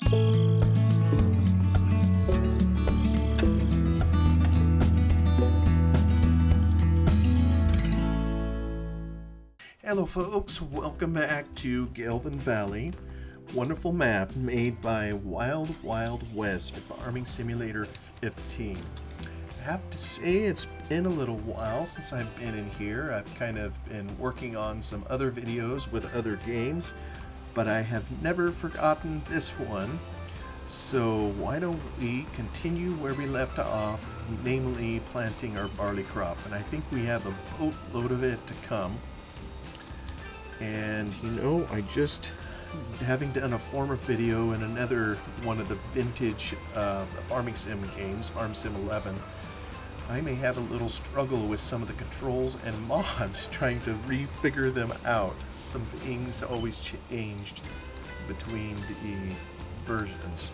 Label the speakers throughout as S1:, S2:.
S1: Hello folks, welcome back to Gelvin Valley. Wonderful map made by Wild Wild West Farming Simulator 15. I have to say it's been a little while since I've been in here. I've kind of been working on some other videos with other games, but I have never forgotten this one. So why don't we continue where we left off, namely planting our barley crop. And I think we have a boatload of it to come. And you know, I just, having done a former video in another one of the vintage farming sim games, Farm Sim 11, I may have a little struggle with some of the controls and mods trying to refigure them out. Some things always changed between the versions.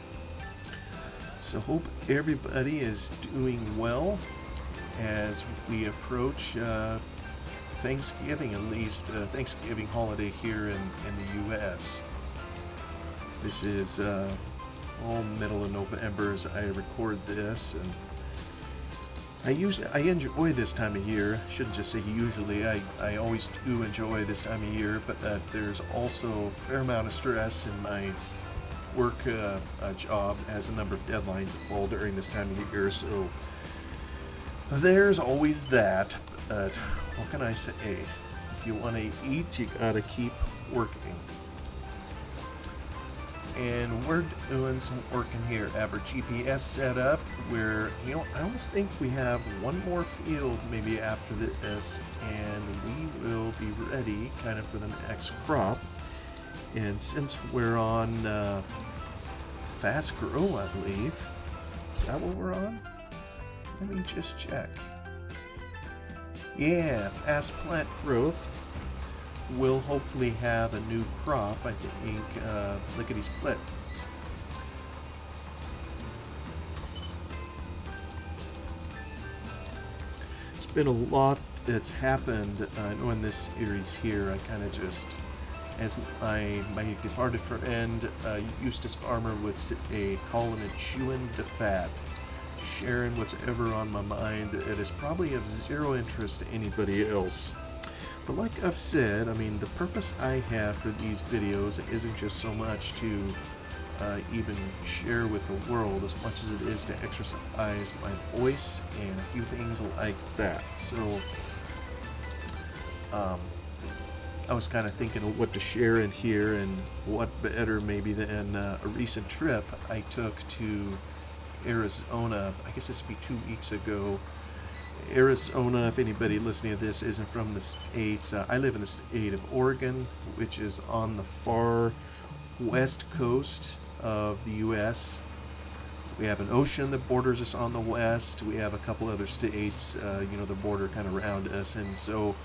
S1: So hope everybody is doing well as we approach Thanksgiving, at least Thanksgiving holiday here in the U.S. This is all middle of November as I record this, and I enjoy this time of year. I shouldn't just say usually. I always do enjoy this time of year, but there's also a fair amount of stress in my work job as a number of deadlines that fall during this time of year. So there's always that. But what can I say? If you want to eat, you gotta keep working. And we're doing some work in here. I have our GPS set up where, you know, I almost think we have one more field maybe after this, and we will be ready kind of for the next crop. And since we're on Fast Grow, I believe, is that what we're on? Let me just check. Yeah, fast plant growth will hopefully have a new crop, I think, lickety-split. It's been a lot that's happened. I know in this series here, I kind of just, as my departed friend, Eustace Farmer would say, calling it chewing the fat. Sharing what's ever on my mind. It is probably of zero interest to anybody else. But like I've said, I mean, the purpose I have for these videos isn't just so much to even share with the world as much as it is to exercise my voice and a few things like that. So I was kind of thinking of what to share in here, and what better maybe than a recent trip I took to Arizona. I guess this would be 2 weeks ago. Arizona, if anybody listening to this isn't from the States, I live in the state of Oregon, which is on the far west coast of the U.S. We have an ocean that borders us on the west. We have a couple other states, you know, the border kind of around us. And so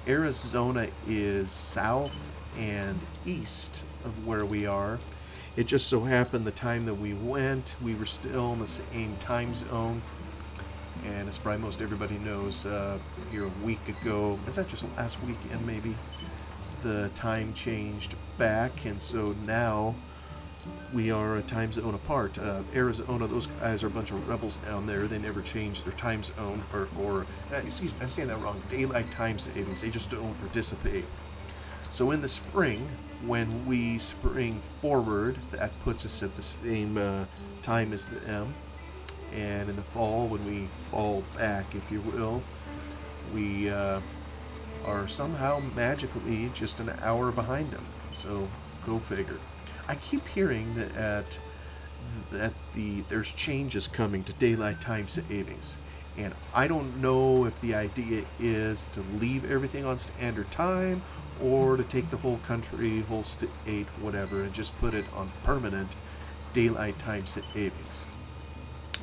S1: Arizona is south and east of where we are. It just so happened the time that we went, we were still in the same time zone. And as probably most everybody knows, here a week ago, is that just last weekend maybe, the time changed back. And so now we are a time zone apart. Arizona, those guys are a bunch of rebels down there. They never changed their time zone, or excuse me, I'm saying that wrong. Daylight time savings. They just don't participate. So in the spring, when we spring forward, that puts us at the same time as them. And in the fall, when we fall back, if you will, we are somehow magically just an hour behind them. So go figure. I keep hearing that there's changes coming to daylight time savings. And I don't know if the idea is to leave everything on standard time, or to take the whole country, whole state, whatever, and just put it on permanent daylight time savings.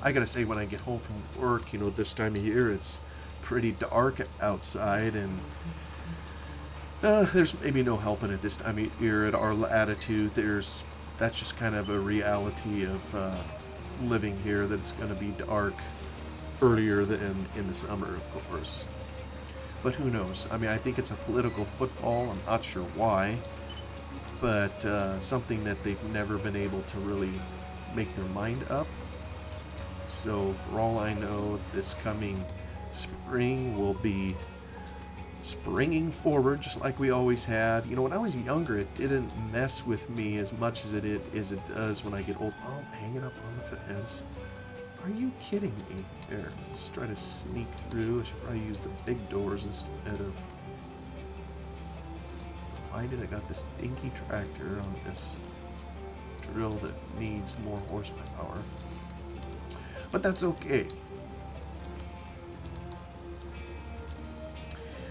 S1: I gotta say, when I get home from work, you know, this time of year, it's pretty dark outside, and there's maybe no helping it this time of year at our latitude. That's just kind of a reality of living here, that it's gonna be dark earlier than in the summer, of course. But who knows? I mean, I think it's a political football. I'm not sure why. but something that they've never been able to really make their mind up. So for all I know, this coming spring will be springing forward just like we always have. You know, when I was younger, it didn't mess with me as much as it does when I get old. Oh, hanging up on the fence. Are you kidding me? There, let's try to sneak through. I should probably use the big doors instead of... Why did I got this dinky tractor on this drill that needs more horsepower? But that's okay.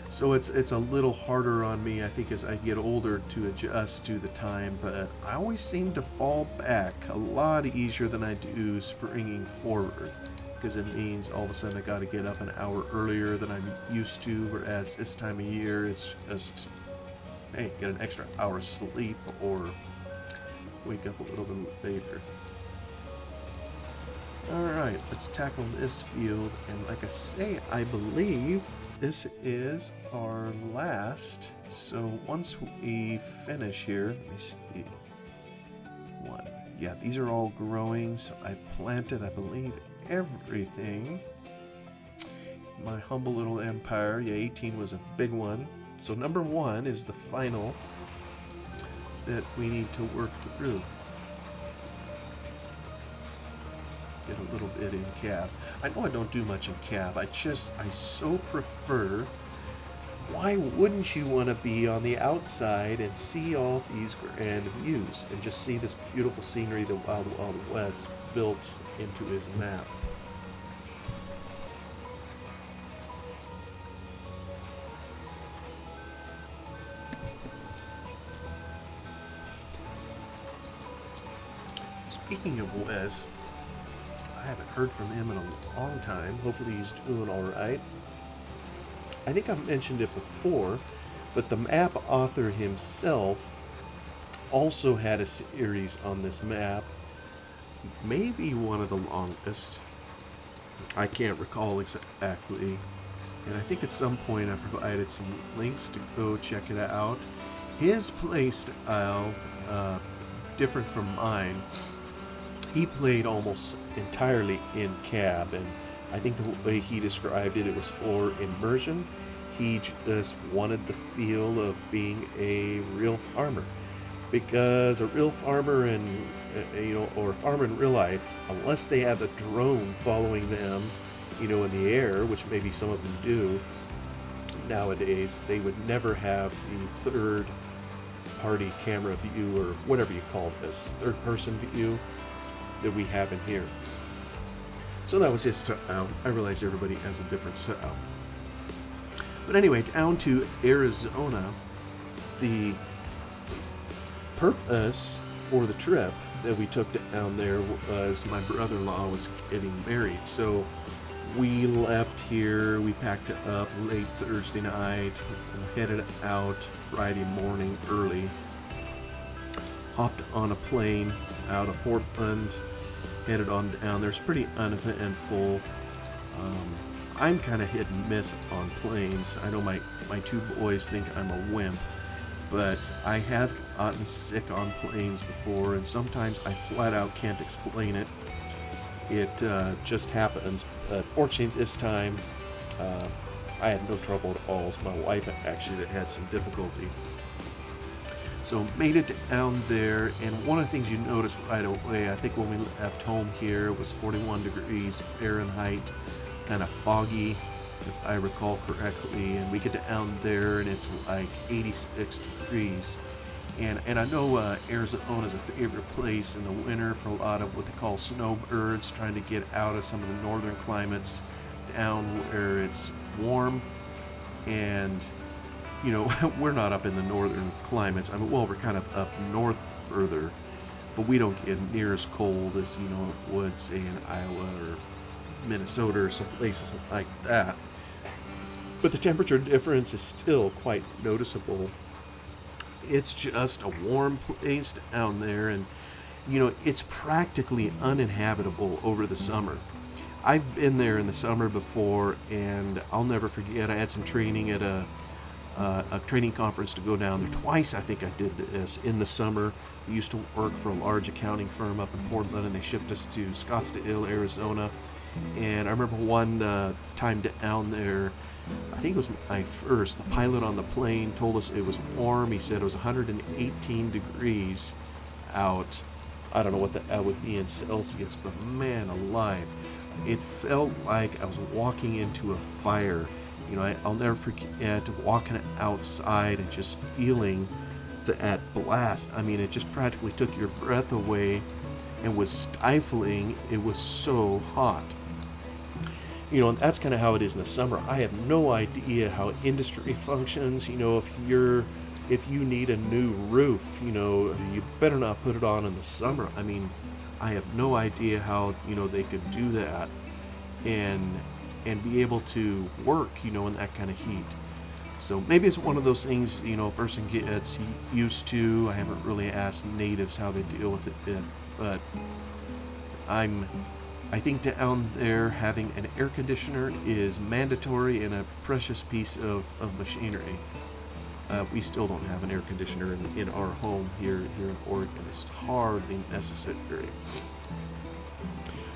S1: So it's a little harder on me, I think, as I get older to adjust to the time, but I always seem to fall back a lot easier than I do springing forward, because it means all of a sudden I got to get up an hour earlier than I'm used to, whereas this time of year it's just, hey, get an extra hour sleep or wake up a little bit later. Alright, let's tackle this field, and like I say, I believe this is our last. So once we finish here, let me see. One. Yeah, these are all growing, so I've planted, I believe, everything. My humble little empire. Yeah, 18 was a big one. So number 1 is the final that we need to work through. Get a little bit in cab. I know I don't do much in cab. I so prefer. Why wouldn't you want to be on the outside and see all these grand views and just see this beautiful scenery that Wild Wild West built into his map? Speaking of Wes, I haven't heard from him in a long time. Hopefully he's doing all right. I think I've mentioned it before, but the map author himself also had a series on this map, maybe one of the longest. I can't recall exactly. And I think at some point I provided some links to go check it out. His play style, different from mine. He played almost entirely in cab, and I think the way he described it, it was for immersion. He just wanted the feel of being a real farmer, because a real farmer or a farmer in real life, unless they have a drone following them, in the air, which maybe some of them do nowadays, they would never have the third-party camera view, or whatever you call this, third-person view that we have in here. So that was his style. I realize everybody has a different style. But anyway, down to Arizona, the purpose for the trip that we took down there was my brother-in-law was getting married. So we left here, we packed it up late Thursday night, headed out Friday morning early, hopped on a plane out of Portland, headed on down there. It's pretty uneventful. I'm kind of hit and miss on planes. I know my two boys think I'm a wimp, but I have gotten sick on planes before, and sometimes I flat out can't explain it. It just happens. But fortunately this time, I had no trouble at all. It's my wife actually that had some difficulty. So made it down there, and one of the things you notice right away, I think when we left home here, it was 41 degrees Fahrenheit, kind of foggy, if I recall correctly, and we get down there and it's like 86 degrees. And I know Arizona is a favorite place in the winter for a lot of what they call snowbirds, trying to get out of some of the northern climates down where it's warm. And we're not up in the northern climates. I mean, well, we're kind of up north further, but we don't get near as cold as, it would, say, in Iowa or Minnesota or some places like that. But the temperature difference is still quite noticeable. It's just a warm place down there, and, it's practically uninhabitable over the summer. I've been there in the summer before, and I'll never forget, I had some training at a a training conference to go down there. Twice I think I did this. In the summer, we used to work for a large accounting firm up in Portland, and they shipped us to Scottsdale, Arizona. And I remember one time down there, I think it was my first, the pilot on the plane told us it was warm. He said it was 118 degrees out. I don't know what that would be in Celsius, but man alive, it felt like I was walking into a fire. I'll never forget walking outside and just feeling that blast. I mean, it just practically took your breath away and was stifling. It was so hot. And that's kind of how it is in the summer. I have no idea how industry functions. If you need a new roof, you better not put it on in the summer. I mean, I have no idea how, they could do that and be able to work, in that kind of heat. So maybe it's one of those things, a person gets used to. I haven't really asked natives how they deal with it, but I think down there having an air conditioner is mandatory and a precious piece of machinery. We still don't have an air conditioner in our home here in Oregon. It's hardly necessary.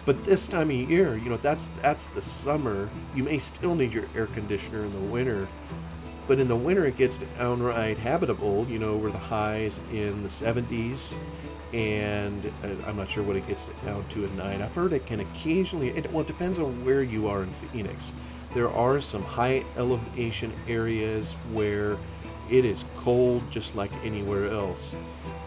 S1: But this time of year, that's the summer. You may still need your air conditioner in the winter, but in the winter it gets downright habitable. Where the highs in the 70s, and I'm not sure what it gets down to at night. I've heard it can occasionally, it depends on where you are in Phoenix. There are some high elevation areas where it is cold just like anywhere else.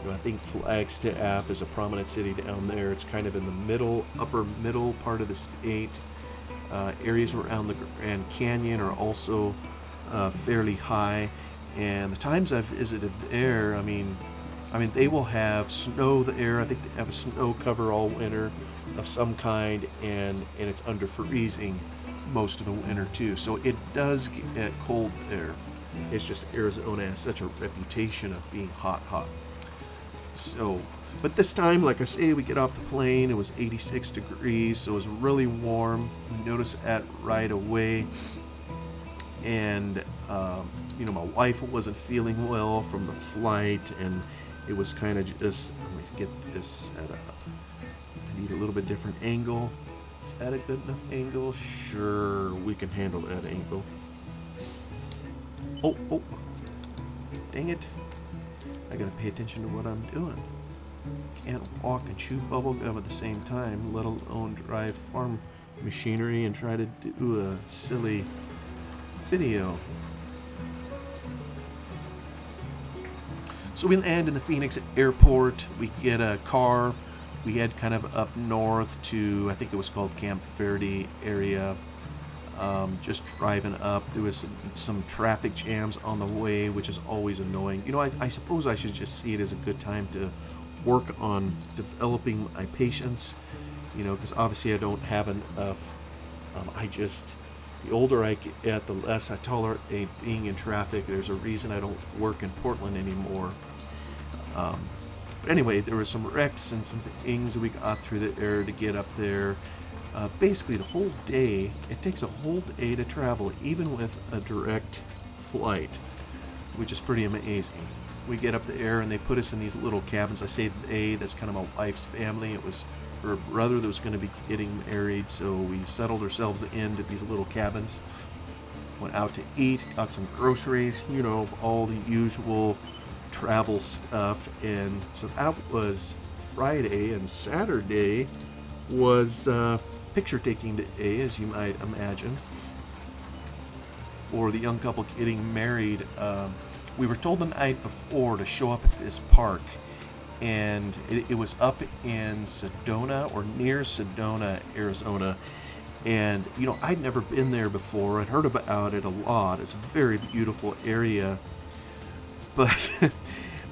S1: I think Flagstaff is a prominent city down there. It's kind of in the upper middle part of the state. Areas around the Grand Canyon are also fairly high. And the times I've visited there, I mean, they will have snow there. I think they have a snow cover all winter of some kind, and it's under freezing most of the winter too. So it does get cold there. It's just Arizona has such a reputation of being hot. So, but this time, like I say, we get off the plane. It was 86 degrees, so it was really warm. You notice that right away. And my wife wasn't feeling well from the flight, and it was kind of just, let me get this set up. I need a little bit different angle. Is that a good enough angle? Sure, we can handle that angle. Oh, dang it. I gotta pay attention to what I'm doing. Can't walk and chew bubble gum at the same time, let alone drive farm machinery and try to do a silly video. So we land in the Phoenix airport. We get a car. We head kind of up north to, I think it was called Camp Verde area. Just driving up. There was some traffic jams on the way, which is always annoying. I suppose I should just see it as a good time to work on developing my patience, because obviously I don't have enough. The older I get, the less I tolerate being in traffic. There's a reason I don't work in Portland anymore. But anyway, there were some wrecks and some things that we got through there to get up there. Basically, the whole day, it takes a whole day to travel, even with a direct flight, which is pretty amazing. We get up there and they put us in these little cabins. I say they, that's kind of my wife's family. It was her brother that was going to be getting married, so we settled ourselves into these little cabins. Went out to eat, got some groceries, all the usual travel stuff. And so that was Friday, and Saturday was picture taking day, as you might imagine, for the young couple getting married. We were told the night before to show up at this park, and it was up in Sedona, or near Sedona, Arizona. And I'd never been there before. I'd heard about it a lot. It's a very beautiful area, but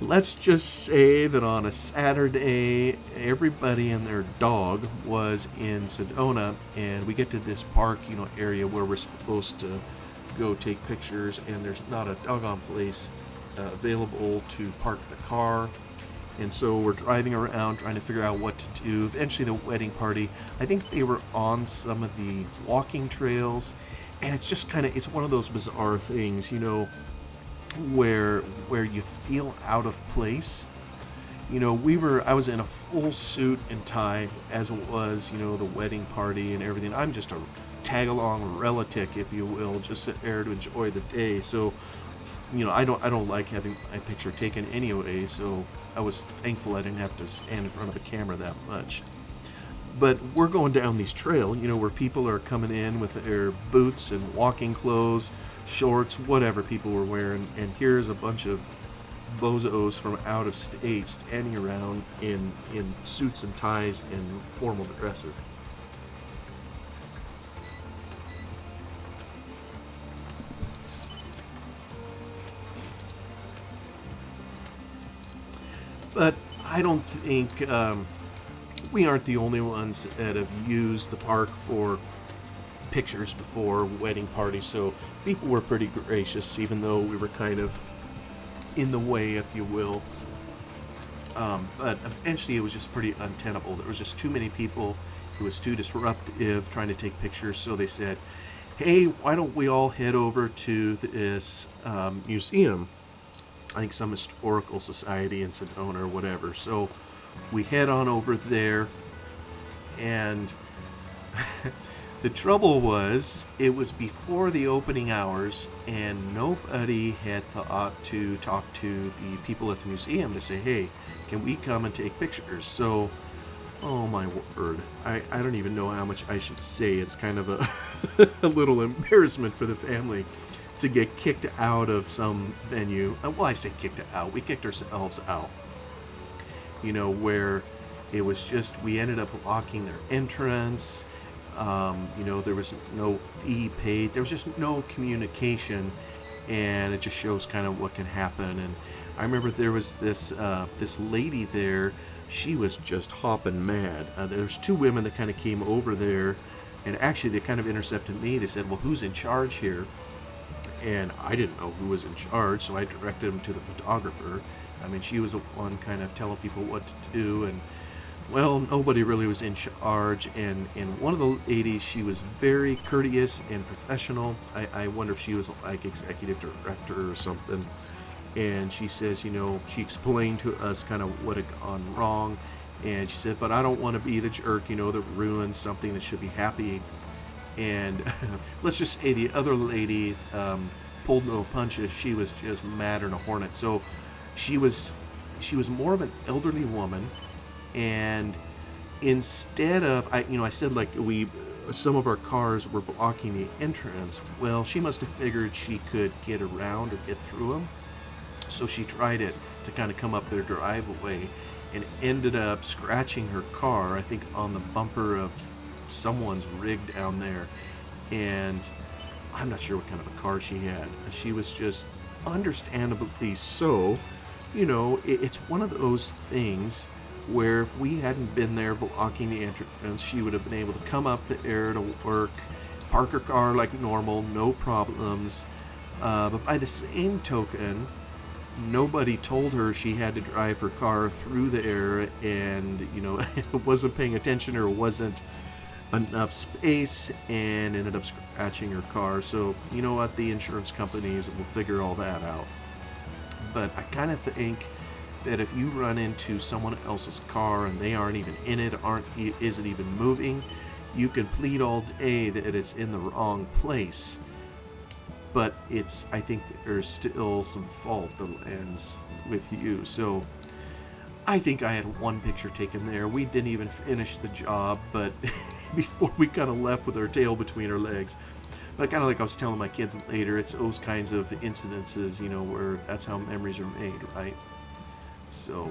S1: let's just say that on a Saturday, everybody and their dog was in Sedona, and we get to this park, area where we're supposed to go take pictures, and there's not a doggone place available to park the car. And so we're driving around trying to figure out what to do. Eventually the wedding party, I think they were on some of the walking trails, and it's just it's one of those bizarre things, where you feel out of place. I was in a full suit and tie, as it was, the wedding party and everything. I'm just a tag along relative, if you will, just there to enjoy the day. So, I don't like having my picture taken anyway. So I was thankful I didn't have to stand in front of a camera that much. But we're going down these trail, where people are coming in with their boots and walking clothes, shorts, whatever people were wearing, and here's a bunch of bozos from out of state standing around in suits and ties and formal dresses. But I don't think we aren't the only ones that have used the park for pictures before wedding parties, so people were pretty gracious, even though we were kind of in the way, if you will. But eventually it was just pretty untenable. There was just too many people. It was too disruptive trying to take pictures, so they said, hey, why don't we all head over to this museum? I think some historical society in Sedona or whatever. So we head on over there, and the trouble was, it was before the opening hours, and nobody had thought to talk to the people at the museum to say, hey, can we come and take pictures? So, oh my word, I don't even know how much I should say. It's kind of a little embarrassment for the family to get kicked out of some venue. Well, I say kicked out. We kicked ourselves out. Where it was just, we ended up blocking their entrance. There was no fee paid. There was just no communication, and it just shows kind of what can happen. And I remember there was this lady there. She was just hopping mad. There's two women that kind of came over there, and actually they kind of intercepted me. They said, well, who's in charge here? And I didn't know who was in charge, so I directed them to the photographer. I mean, she was the one kind of telling people what to do, and well, nobody really was in charge. And one of the ladies, she was very courteous and professional. I wonder if she was like executive director or something. And she says, she explained to us kind of what had gone wrong. And she said, but I don't want to be the jerk, that ruins something that should be happy. And let's just say the other lady pulled no punches. She was just mad in a hornet. So she was more of an elderly woman, and instead of I said like some of our cars were blocking the entrance. Well, she must have figured she could get around or get through them. So she tried it to kind of come up their driveway, and ended up scratching her car, I think, on the bumper of someone's rig down there. And I'm not sure what kind of a car she had. She was just understandably so. It's one of those things where if we hadn't been there blocking the entrance, she would have been able to come up the air to work, park her car like normal, no problems. But by the same token, nobody told her she had to drive her car through the air, and wasn't paying attention, or wasn't enough space, and ended up scratching her car. So you know what, the insurance companies will figure all that out. But I kind of think that if you run into someone else's car and they aren't even in it, isn't even moving, you can plead all day that it's in the wrong place. But I think there's still some fault that lands with you. So I think I had one picture taken there. We didn't even finish the job, but before we kind of left with our tail between our legs. But kind of like I was telling my kids later, it's those kinds of incidences, where that's how memories are made, right? So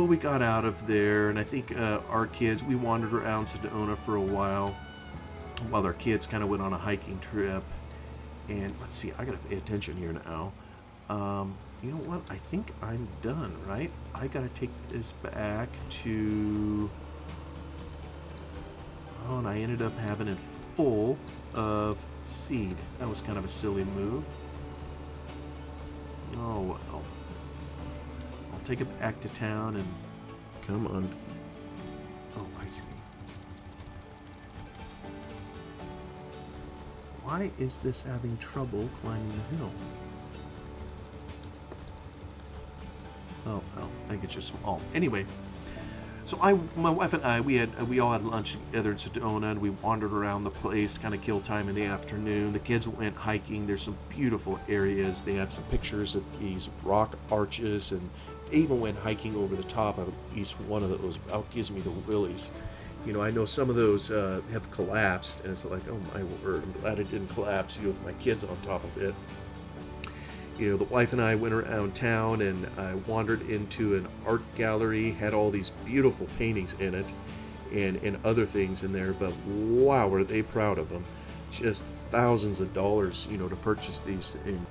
S1: we got out of there, and I think our kids, we wandered around Sedona for a while our kids kind of went on a hiking trip. And let's see, I gotta pay attention here now. You know what? I think I'm done, right? I gotta take this back to... Oh, and I ended up having it full of seed. That was kind of a silly move. Oh, well. I'll take it back to town and... Come on. Oh, I see. Why is this having trouble climbing the hill? Oh, well, I think it's just small. Anyway, so my wife and I, we all had lunch together in Sedona, and we wandered around the place to kind of kill time in the afternoon. The kids went hiking. There's some beautiful areas. They have some pictures of these rock arches, and they even went hiking over the top of at least one of those. About gives me the willies. You know, I know some of those have collapsed, and it's like, oh my word, I'm glad it didn't collapse, you know, with my kids on top of it. You know, the wife and I went around town, and I wandered into an art gallery, had all these beautiful paintings in it, and other things in there, but wow, were they proud of them. Just thousands of dollars, you know, to purchase these things.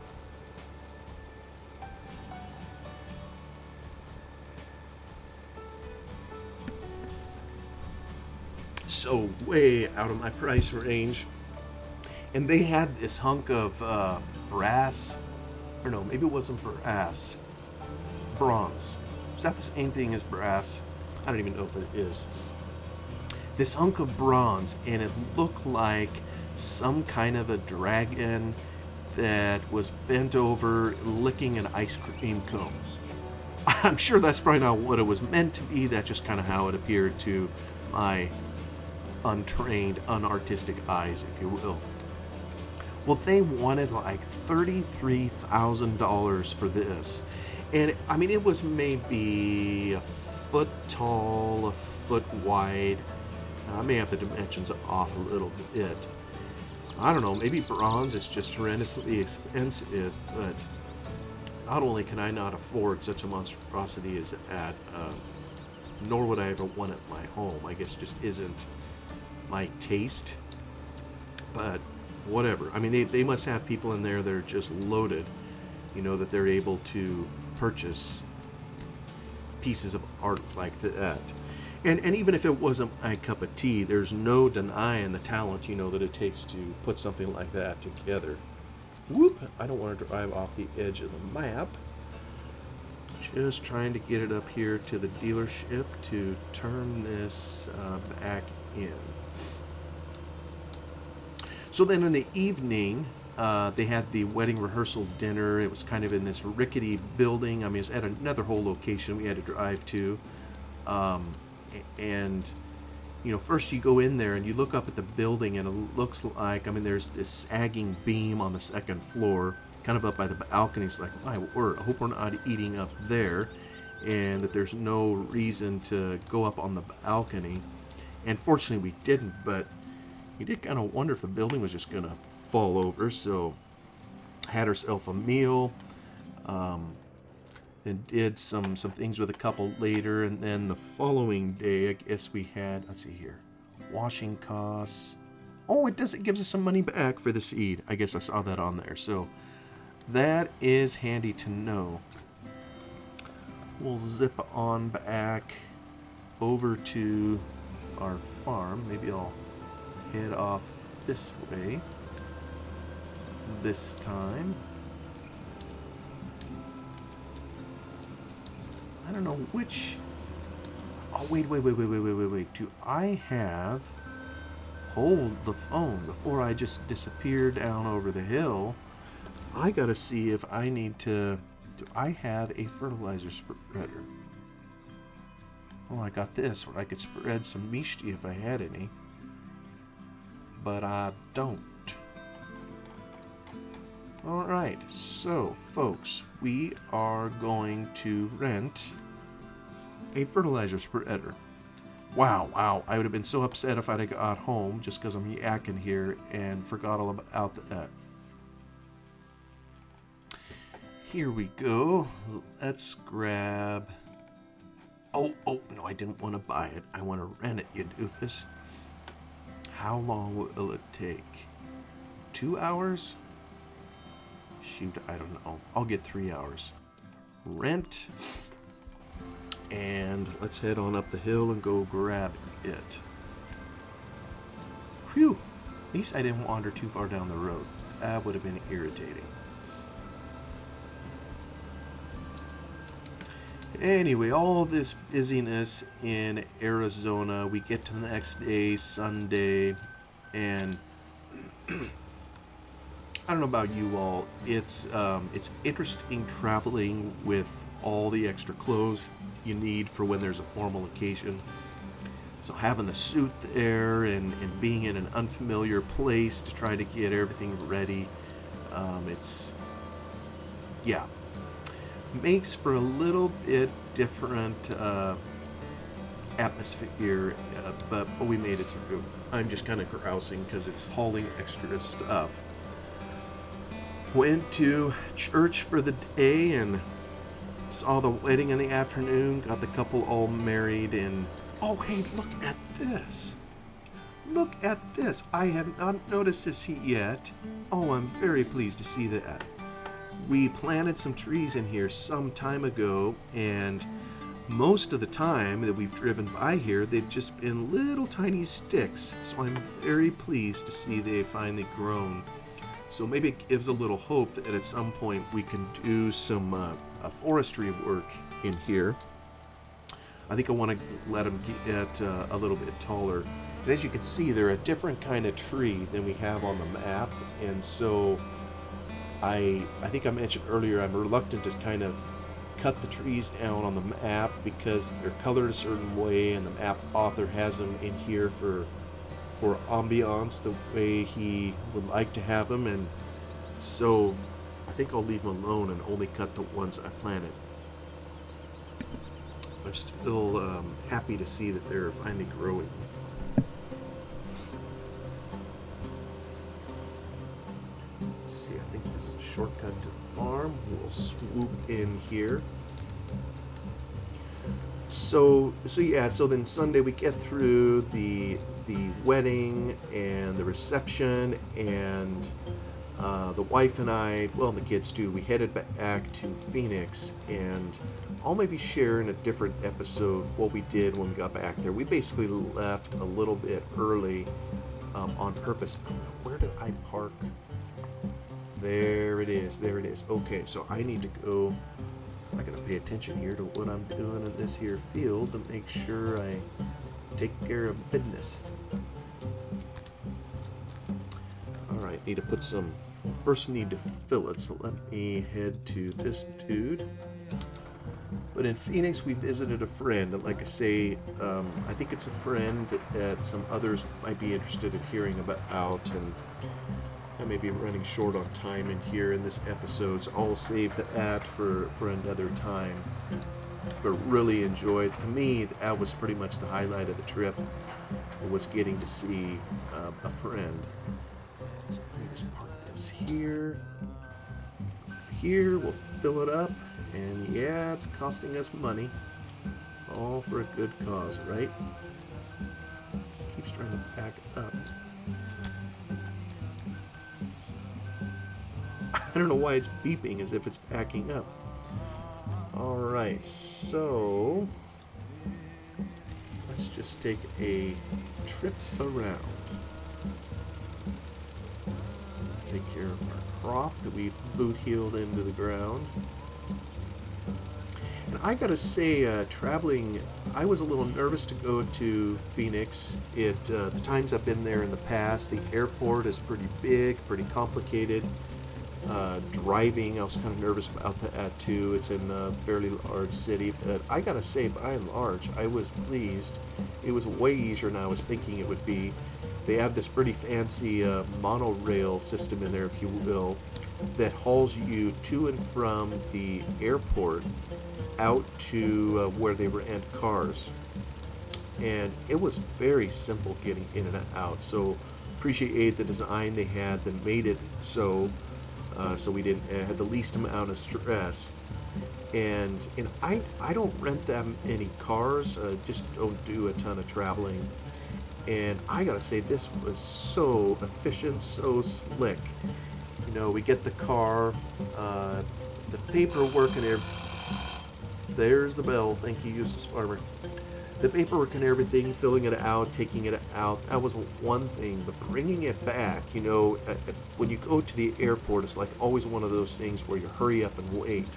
S1: So way out of my price range. And they had this hunk of brass, or no, maybe it wasn't brass, bronze. Is that the same thing as brass? I don't even know if it is. This hunk of bronze, and it looked like some kind of a dragon that was bent over licking an ice cream cone. I'm sure that's probably not what it was meant to be. That's just kind of how it appeared to my untrained, unartistic eyes, if you will. Well, they wanted like $33,000 for this. And I mean, it was maybe a foot tall, a foot wide. I may have the dimensions off a little bit. I don't know, maybe bronze is just horrendously expensive, but not only can I not afford such a monstrosity as that, nor would I ever want it in my home. I guess just isn't my taste. But whatever. I mean, they must have people in there that are just loaded, you know, that they're able to purchase pieces of art like that. And even if it wasn't my cup of tea, there's no denying the talent, you know, that it takes to put something like that together. Whoop! I don't want to drive off the edge of the map. Just trying to get it up here to the dealership to turn this back in. So then in the evening, they had the wedding rehearsal dinner. It was kind of in this rickety building. I mean, it's at another whole location we had to drive to. And, you know, first you go in there and you look up at the building, and it looks like, I mean, there's this sagging beam on the second floor, kind of up by the balcony. It's like, my word, I hope we're not eating up there, and that there's no reason to go up on the balcony. And fortunately we didn't, but you did kind of wonder if the building was just going to fall over. So had herself a meal, and did some things with a couple later. And then the following day, I guess we had, let's see here, washing costs. Oh, it gives us some money back for the seed. I guess I saw that on there. So that is handy to know. We'll zip on back over to our farm. Maybe I'll head off this way this time. I don't know which. Oh, wait. Do I have. Hold the phone before I just disappear down over the hill. I gotta see if I need to. Do I have a fertilizer spreader? Well, I got this where I could spread some mishti if I had any. But I don't. Alright, so folks, we are going to rent a fertilizer spreader. Wow, I would have been so upset if I'd have got home just because I'm yakking here and forgot all about that. Here we go. Let's grab... Oh, no, I didn't want to buy it. I want to rent it, you doofus. How long will it take? 2 hours? Shoot, I don't know. I'll get 3 hours. Rent. And let's head on up the hill and go grab it. Whew. At least I didn't wander too far down the road. That would have been irritating. Anyway, all this busyness in Arizona. We get to the next day, Sunday, and I don't know about you all. It's interesting traveling with all the extra clothes you need for when there's a formal occasion. So having the suit there and being in an unfamiliar place to try to get everything ready, it's, yeah, makes for a little bit different atmosphere, but we made it through. I'm just kind of grousing because it's hauling extra stuff. Went to church for the day and saw the wedding in the afternoon, got the couple all married, and oh hey, look at this. Look at this. I have not noticed this yet. Oh, I'm very pleased to see that. We planted some trees in here some time ago, and most of the time that we've driven by here, they've just been little tiny sticks. So I'm very pleased to see they've finally grown. So maybe it gives a little hope that at some point we can do some forestry work in here. I think I want to let them get a little bit taller. And as you can see, they're a different kind of tree than we have on the map. And so I think I mentioned earlier, I'm reluctant to kind of cut the trees down on the map because they're colored a certain way, and the map author has them in here for ambiance the way he would like to have them. And so I think I'll leave them alone and only cut the ones I planted. I'm still happy to see that they're finally growing. Let's see, I think this is a shortcut to the farm. We'll swoop in here. So then Sunday we get through the wedding and the reception, and the wife and I, well, the kids too, we headed back to Phoenix, and I'll maybe share in a different episode what we did when we got back there. We basically left a little bit early on purpose. Where did I park? There it is. Okay, so I need to go. I gotta pay attention here to what I'm doing in this here field to make sure I take care of business. Alright, need to put some, first need to fill it, so let me head to this dude. But in Phoenix, we visited a friend, and like I say, I think it's a friend that some others might be interested in hearing about, and I may be running short on time in here in this episode, so I'll save that for another time. But really enjoyed, to me, that was pretty much the highlight of the trip, was getting to see a friend. So let me just park this here. Here, we'll fill it up, and yeah, it's costing us money. All for a good cause, right? Keeps trying to back up. I don't know why it's beeping as if it's backing up. Alright, so let's just take a trip around. Take care of our crop that we've boot-heeled into the ground. And I gotta say, traveling, I was a little nervous to go to Phoenix. The times I've been there in the past, the airport is pretty big, pretty complicated. Driving, I was kind of nervous about that too. It's in a fairly large city, but I gotta say, by and large, I was pleased. It was way easier than I was thinking it would be. They have this pretty fancy monorail system in there, if you will, that hauls you to and from the airport out to where they rent cars. And it was very simple getting in and out. So appreciate the design they had that made it so we didn't had the least amount of stress. And I don't rent that many cars, just don't do a ton of traveling. And I gotta say, this was so efficient, so slick. You know, we get the car, the paperwork and there's the bell. Thank you, Eustace Farmer. The paperwork and everything, filling it out, taking it out, that was one thing. But bringing it back, you know, when you go to the airport, it's like always one of those things where you hurry up and wait.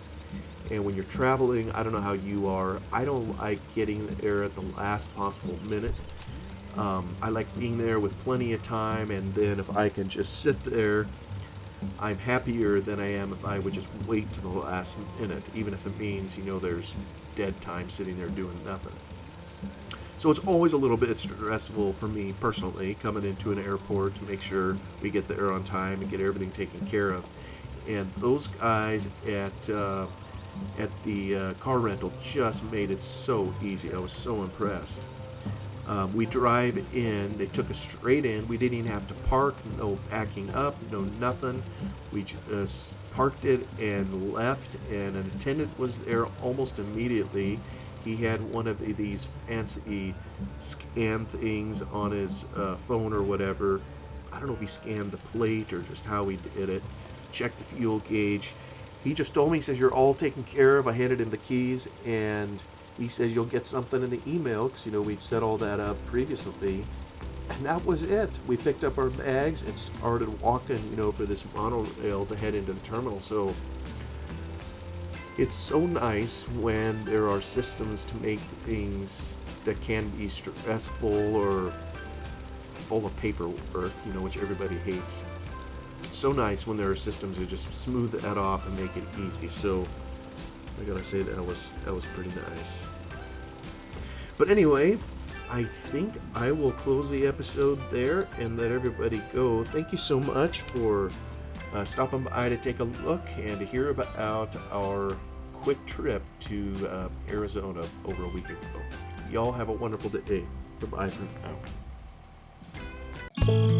S1: And when you're traveling, I don't know how you are, I don't like getting there at the last possible minute. I like being there with plenty of time, and then if I can just sit there I'm happier than I am if I would just wait to the last minute, even if it means, there's dead time sitting there doing nothing. So it's always a little bit stressful for me personally, coming into an airport to make sure we get there on time and get everything taken care of. And those guys at the car rental just made it so easy. I was so impressed. We drive in. They took us straight in. We didn't even have to park. No backing up. No nothing. We just parked it and left. And an attendant was there almost immediately. He had one of these fancy scan things on his phone or whatever. I don't know if he scanned the plate or just how he did it. Checked the fuel gauge. He just told me, he says, you're all taken care of. I handed him the keys, and he says you'll get something in the email, because, we'd set all that up previously. And that was it. We picked up our bags and started walking, for this monorail to head into the terminal. So it's so nice when there are systems to make things that can be stressful or full of paperwork, which everybody hates. So nice when there are systems that just smooth that off and make it easy. So I gotta say that was pretty nice. But anyway, I think I will close the episode there and let everybody go. Thank you so much for stopping by to take a look and to hear about our quick trip to Arizona over a week ago. Y'all have a wonderful day. Bye-bye for now.